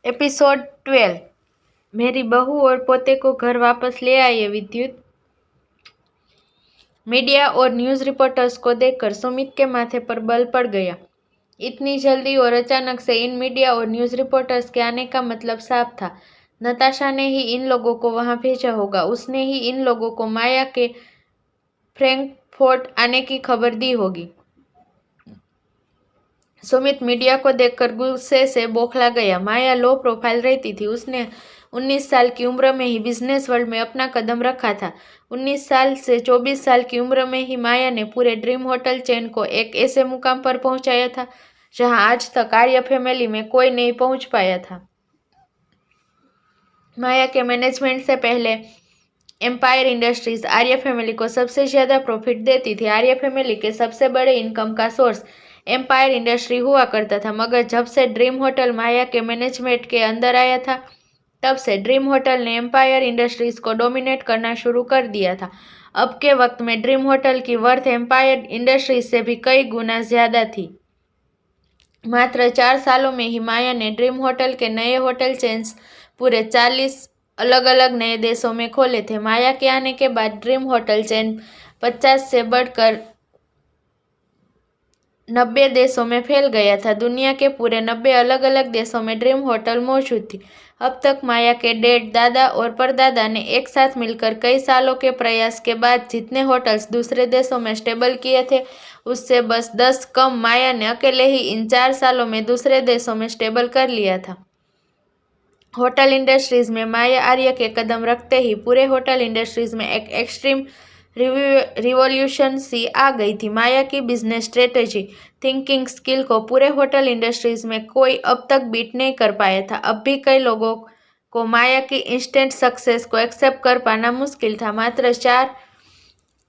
Episode 12। मेरी बहू और पोते को घर वापस ले आए। विद्युत मीडिया और न्यूज़ रिपोर्टर्स को देखकर सुमित के माथे पर बल पड़ गया। इतनी जल्दी और अचानक से इन मीडिया और न्यूज़ रिपोर्टर्स के आने का मतलब साफ था। नताशा ने ही इन लोगों को वहां भेजा होगा। उसने ही इन लोगों को माया के फ्रैंकफर्ट आने की खबर दी होगी। सुमित मीडिया को देखकर गुस्से से बौखला गया। माया लो प्रोफाइल रहती थी। उसने 19 साल की उम्र में ही बिजनेस वर्ल्ड में अपना कदम रखा था। 19 साल से 24 साल की उम्र में ही माया ने पूरे ड्रीम होटल चेन को एक ऐसे मुकाम पर पहुंचाया था जहां आज तक आर्य फैमिली में कोई नहीं पहुंच पाया था। माया के मैनेजमेंट से पहले एम्पायर इंडस्ट्रीज आर्य फैमिली को सबसे ज्यादा प्रॉफिट देती थी। आर्य फैमिली के सबसे बड़े इनकम का सोर्स एम्पायर इंडस्ट्री हुआ करता था। मगर जब से ड्रीम होटल माया के मैनेजमेंट के अंदर आया था, तब से ड्रीम होटल ने एम्पायर इंडस्ट्रीज को डोमिनेट करना शुरू कर दिया था। अब के वक्त में ड्रीम होटल की वर्थ एम्पायर इंडस्ट्रीज से भी कई गुना ज्यादा थी। मात्र 4 सालों में ही माया ने ड्रीम होटल के नए होटल चेन्स पूरे 40 अलग अलग नए देशों में खोले थे। माया के आने के बाद ड्रीम होटल चेन 50 से बढ़कर 90 देशों में फैल गया था। दुनिया के पूरे 90 अलग अलग देशों में ड्रीम होटल मौजूद थी। अब तक माया के डैड, दादा और परदादा ने एक साथ मिलकर कई सालों के प्रयास के बाद जितने होटल्स दूसरे देशों में स्टेबल किए थे, उससे बस 10 कम माया ने अकेले ही इन 4 सालों में दूसरे देशों में स्टेबल कर लिया था। होटल इंडस्ट्रीज में माया आर्य के कदम रखते ही पूरे होटल इंडस्ट्रीज में एक एक्सट्रीम रिवॉल्यूशन सी आ गई थी। माया की बिजनेस स्ट्रेटेजी, थिंकिंग स्किल को पूरे होटल इंडस्ट्रीज में कोई अब तक बीट नहीं कर पाया था। अब भी कई लोगों को माया की इंस्टेंट सक्सेस को एक्सेप्ट कर पाना मुश्किल था। मात्र 4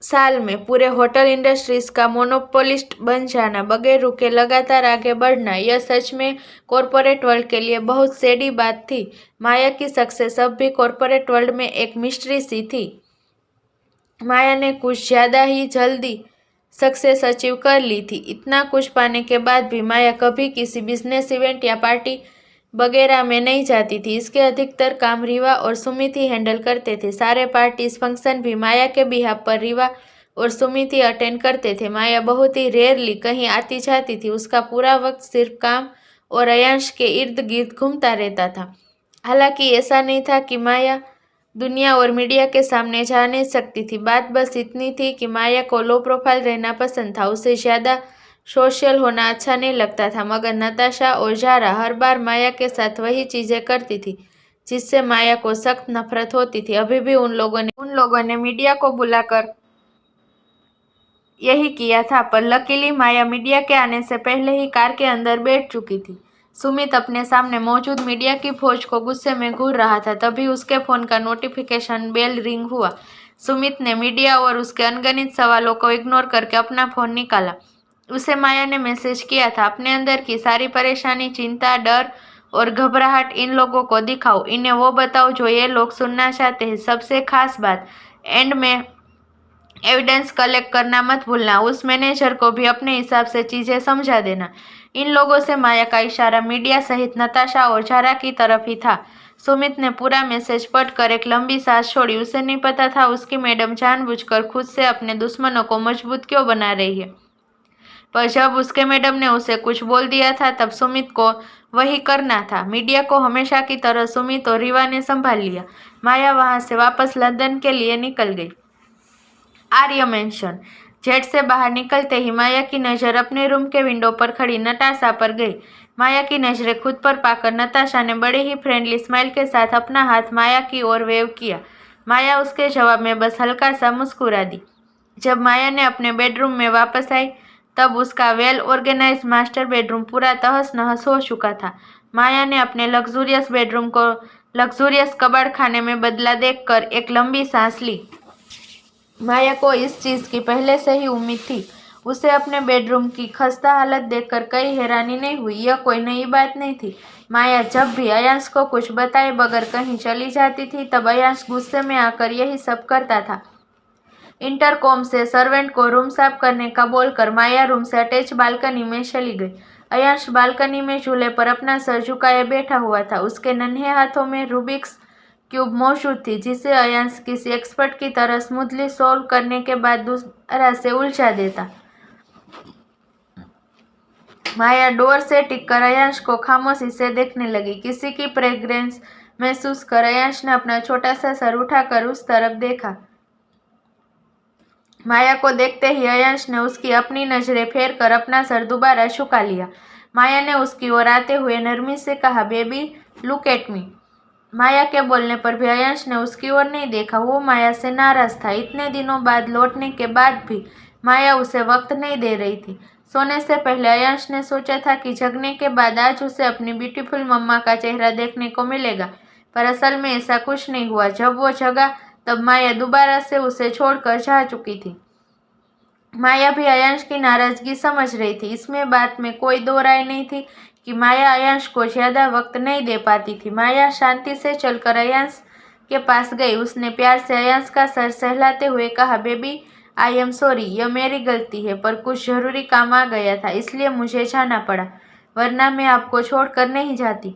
साल में पूरे होटल इंडस्ट्रीज का मोनोपोलिस्ट बन जाना, बगैर रुके लगातार आगे बढ़ना, यह सच में कॉरपोरेट वर्ल्ड के लिए बहुत सैडी बात थी। माया की सक्सेस अब भी कॉरपोरेट वर्ल्ड में एक मिस्ट्री सी थी। माया ने कुछ ज्यादा ही जल्दी सक्सेस अचीव कर ली थी। इतना कुछ पाने के बाद भी माया कभी किसी बिजनेस इवेंट या पार्टी वगैरह में नहीं जाती थी। इसके अधिकतर काम रीवा और सुमित ही हैंडल करते थे। सारे पार्टीज फंक्शन भी माया के बिहाफ पर रीवा और सुमित ही अटेंड करते थे। माया बहुत ही रेयरली कहीं आती जाती थी। उसका पूरा वक्त सिर्फ काम और अयांश के इर्द गिर्द घूमता रहता था। हालांकि ऐसा नहीं था कि माया दुनिया और मीडिया के सामने जा नहीं सकती थी। बात बस इतनी थी कि माया को लो प्रोफाइल रहना पसंद था। उसे ज्यादा सोशल होना अच्छा नहीं लगता था। मगर नताशा और जारा हर बार माया के साथ वही चीजें करती थी जिससे माया को सख्त नफरत होती थी। अभी भी उन लोगों ने मीडिया को बुलाकर यही किया था, पर लकीली माया मीडिया के आने से पहले ही कार के अंदर बैठ चुकी थी। सुमित अपने सामने मौजूद मीडिया की फौज को गुस्से में घूर रहा था। तभी उसके फोन का नोटिफिकेशन बेल रिंग हुआ। सुमित ने मीडिया और उसके अनगिनत सवालों को इग्नोर करके अपना फोन निकाला। उसे माया ने मैसेज किया था, अपने अंदर की सारी परेशानी, चिंता, डर और घबराहट इन लोगों को दिखाओ। इन्हें वो बताओ जो ये लोग सुनना चाहते हैं। सबसे खास बात, एंड में एविडेंस कलेक्ट करना मत भूलना। उस मैनेजर को भी अपने हिसाब से चीजें समझा देना। इन लोगों से माया का इशारा मीडिया सहित नताशा और जारा की तरफ ही था। सुमित ने पूरा मैसेज पढ़कर एक लंबी सांस छोड़ी। उसे नहीं पता था उसकी मैडम जानबूझकर खुद से अपने दुश्मनों को मजबूत क्यों बना रही है, पर जब उसके मैडम ने उसे कुछ बोल दिया था तब सुमित को वही करना था। मीडिया को हमेशा की तरह सुमित और रीवा ने संभाल लिया। माया वहां से वापस लंदन के लिए निकल गई। आर्य मेंशन जेट से बाहर निकलते ही माया की नजर अपने रूम के विंडो पर खड़ी नताशा पर गई। माया की नजरें खुद पर पाकर नताशा ने बड़े ही फ्रेंडली स्माइल के साथ अपना हाथ माया की ओर वेव किया। माया उसके जवाब में बस हल्का सा मुस्कुरा दी। जब माया ने अपने बेडरूम में वापस आई, तब उसका वेल ऑर्गेनाइज्ड मास्टर बेडरूम पूरा तहस नहस हो चुका था। माया ने अपने लग्जूरियस बेडरूम को लग्जूरियस कबाड़ खाने में बदला देखकर एक लंबी सांस ली। माया को इस चीज की पहले से ही उम्मीद थी। उसे अपने बेडरूम की खस्ता हालत देखकर कई हैरानी नहीं हुई। यह कोई नई बात नहीं थी। माया जब भी अयांश को कुछ बताए बगैर कहीं चली जाती थी, तब अयांश गुस्से में आकर यही सब करता था। इंटरकॉम से सर्वेंट को रूम साफ करने का बोलकर माया रूम से अटैच बालकनी में चली गई। अयांश बालकनी में झूले पर अपना सर झुकाए बैठा हुआ था। उसके नन्हे हाथों में रूबिक्स क्यूब मौजूद थी, जिसे अयांश किसी एक्सपर्ट की तरह स्मूथली सॉल्व करने के बाद दूसरा से उलझा देता। माया डोर से टिककर अयांश को खामोशी से देखने लगी। किसी की फ्रेग्रेंस महसूस कर अयांश ने अपना छोटा सा सर उठाकर उस तरफ देखा। माया को देखते ही अयांश ने उसकी अपनी नजरें फेर कर अपना सर दोबारा झुका लिया। माया ने उसकी ओर आते हुए नरमी से कहा, बेबी लुक एट मी। माया के बोलने पर भी अयांश ने उसकी ओर नहीं देखा। वो माया से नाराज था। इतने दिनों बाद लौटने के बाद भी माया उसे वक्त नहीं दे रही थी। सोने से पहले अयांश ने सोचा था कि जगने के बाद आज उसे अपनी ब्यूटीफुल मम्मा का चेहरा देखने को मिलेगा, पर असल में ऐसा कुछ नहीं हुआ। जब वो जगा तब माया दोबारा से उसे छोड़कर जा चुकी थी। माया भी अयांश की नाराजगी समझ रही थी। इसमें बात में कोई दो राय नहीं थी कि माया अयांश को ज्यादा वक्त नहीं दे पाती थी। माया शांति से चलकर अयांश के पास गई। उसने प्यार से अयांश का सर सहलाते हुए कहा, बेबी आई एम सॉरी, यह मेरी गलती है, पर कुछ जरूरी काम आ गया था इसलिए मुझे जाना पड़ा, वरना मैं आपको छोड़कर नहीं जाती।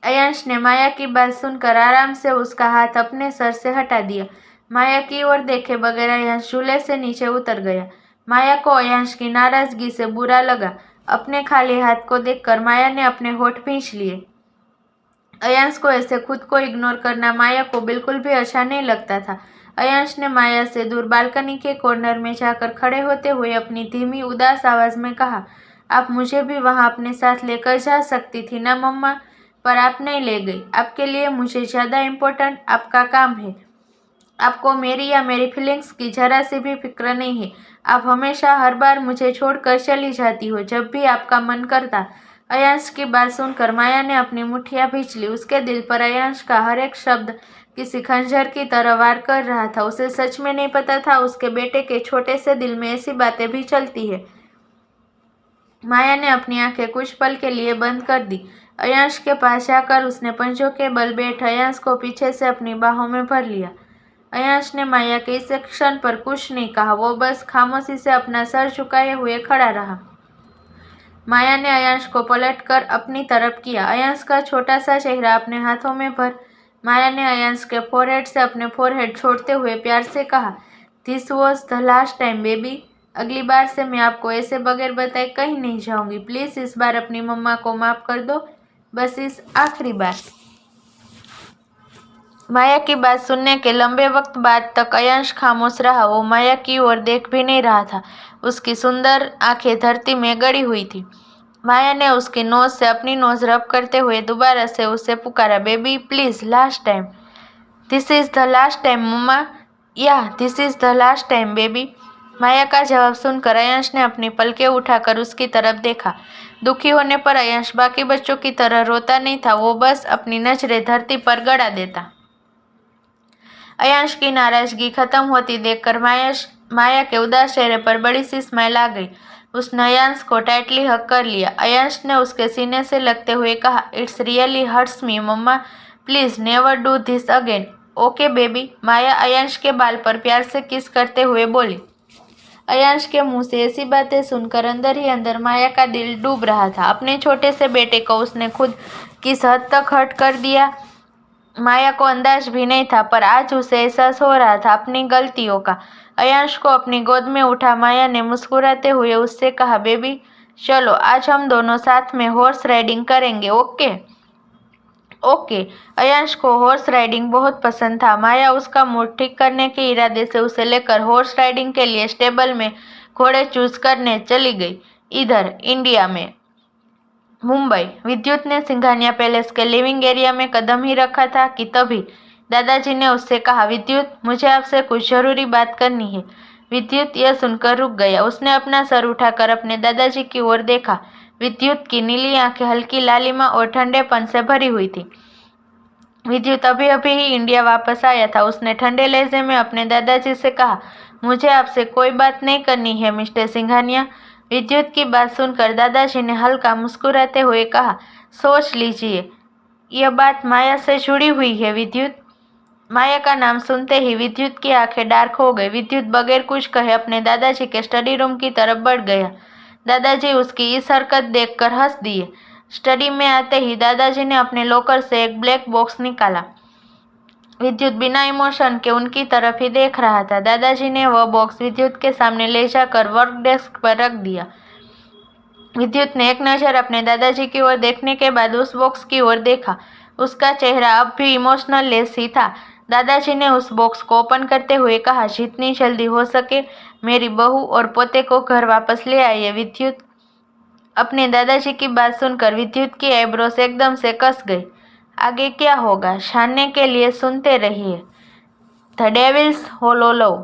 अयांश ने माया की बात सुनकर आराम से उसका हाथ अपने सर से हटा दिया। माया की ओर देखे बगैर अयांश झूले से नीचे उतर गया। माया को अयांश की नाराजगी से बुरा लगा। अपने खाली हाथ को देखकर माया ने अपने होठ भींच लिए। अयांश को ऐसे खुद को इग्नोर करना माया को बिल्कुल भी अच्छा नहीं लगता था। अयांश ने माया से दूर बालकनी के कॉर्नर में जाकर खड़े होते हुए अपनी धीमी उदास आवाज में कहा, आप मुझे भी वहां अपने साथ लेकर जा सकती थी ना मम्मा, पर आप नहीं ले गई। आपके लिए मुझे ज्यादा इम्पोर्टेंट आपका काम है। आपको मेरी या मेरी फीलिंग्स की जरा सी भी फिक्र नहीं है। आप हमेशा हर बार मुझे छोड़कर चली जाती हो जब भी आपका मन करता। अयांश की बात सुनकर माया ने अपनी मुठ्ठियां भींच ली। उसके दिल पर अयांश का हर एक शब्द किसी खंजर की तरह वार कर रहा था। उसे सच में नहीं पता था उसके बेटे के छोटे से दिल में ऐसी बातें भी चलती है। माया ने अपनी आंखें कुछ पल के लिए बंद कर दी। अयांश के पास जाकर उसने पंजों के बल बैठ अयांश को पीछे से अपनी बाहों में भर लिया। अयांश ने माया के इस क्षण पर कुछ नहीं कहा। वो बस खामोशी से अपना सर झुकाए हुए खड़ा रहा। माया ने अयांश को पलटकर अपनी तरफ किया। अयांश का छोटा सा चेहरा अपने हाथों में भर माया ने अयांश के फोरहेड से अपने फोरहेड छोड़ते हुए प्यार से कहा, this was the last time baby. अगली बार से मैं आपको ऐसे बगैर बताए कहीं नहीं जाऊंगी। प्लीज इस बार अपनी मम्मा को माफ कर दो, बस इस आखिरी बार। माया की बात सुनने के लंबे वक्त बाद तक अयांश खामोश रहा। वो माया की ओर देख भी नहीं रहा था। उसकी सुंदर आंखें धरती में गड़ी हुई थी। माया ने उसकी नोज से अपनी नोज रब करते हुए दोबारा से उसे पुकारा, baby please last time. This is the last time mumma. या this is the last time baby. Maya का जवाब सुनकर अयांश ने अपनी पलकें उठाकर उसकी तरफ देखा। दुखी होने पर अयांश बाकी बच्चों की तरह रोता नहीं था। वो बस अपनी नजरें धरती पर गड़ा देता। अयांश की नाराजगी खत्म होती देखकर माया के उदास चेहरे पर बड़ी सी स्माइल आ गई। उसने अयांश को टाइटली हग कर लिया। अयांश ने उसके सीने से लगते हुए कहा, it's really hurts me mumma, please never do this again. Okay baby. Maya Ayansh के बाल पर प्यार से किस करते हुए बोली। अयांश के मुंह से ऐसी बातें सुनकर अंदर ही अंदर माया का दिल डूब रहा था। अपने छोटे से बेटे को उसने खुद किस हद तक हर्ट कर दिया माया को अंदाज भी नहीं था, पर आज उसे एहसास हो रहा था अपनी गलतियों का। अयांश को अपनी गोद में उठा माया ने मुस्कुराते हुए उससे कहा, बेबी चलो आज हम दोनों साथ में हॉर्स राइडिंग करेंगे, ओके? ओके। अयांश को हॉर्स राइडिंग बहुत पसंद था। माया उसका मूड ठीक करने के इरादे से उसे लेकर हॉर्स राइडिंग के लिए स्टेबल में घोड़े चूज करने चली गई। इधर इंडिया में मुंबई, विद्युत ने सिंघानिया पैलेस के लिविंग एरिया में कदम ही रखा था कि तभी दादाजी ने उससे कहा, विद्युत मुझे आपसे कुछ जरूरी बात करनी है। विद्युत यह सुनकर रुक गया। उसने अपना सर उठाकर अपने दादाजी की ओर देखा। विद्युत की नीली आंखें हल्की लालिमा और ठंडेपन से भरी हुई थी। विद्युत अभी अभी ही इंडिया वापस आया था। उसने ठंडे लहजे में अपने दादाजी से कहा, मुझे आपसे कोई बात नहीं करनी है मिस्टर सिंघानिया। विद्युत की बात सुनकर दादाजी ने हल्का मुस्कुराते हुए कहा, सोच लीजिए, यह बात माया से जुड़ी हुई है विद्युत। माया का नाम सुनते ही विद्युत की आंखें डार्क हो गई। विद्युत बगैर कुछ कहे अपने दादाजी के स्टडी रूम की तरफ बढ़ गया। दादाजी उसकी इस हरकत देखकर हंस दिए। स्टडी में आते ही दादाजी ने अपने लॉकर से एक ब्लैक बॉक्स निकाला। विद्युत बिना इमोशन के उनकी तरफ ही देख रहा था। दादाजी ने वह बॉक्स विद्युत के सामने ले जाकर वर्क डेस्क पर रख दिया। विद्युत ने एक नज़र अपने दादाजी की ओर देखने के बाद उस बॉक्स की ओर देखा। उसका चेहरा अब भी इमोशनल लेस ही था। दादाजी ने उस बॉक्स को ओपन करते हुए कहा, जितनी जल्दी हो सके मेरी बहू और पोते को घर वापस ले आइए। विद्युत अपने दादाजी की बात सुनकर विद्युत की आईब्रोस एकदम से कस गई। आगे क्या होगा जानने के लिए सुनते रहिए द डेविल्स होलो लव।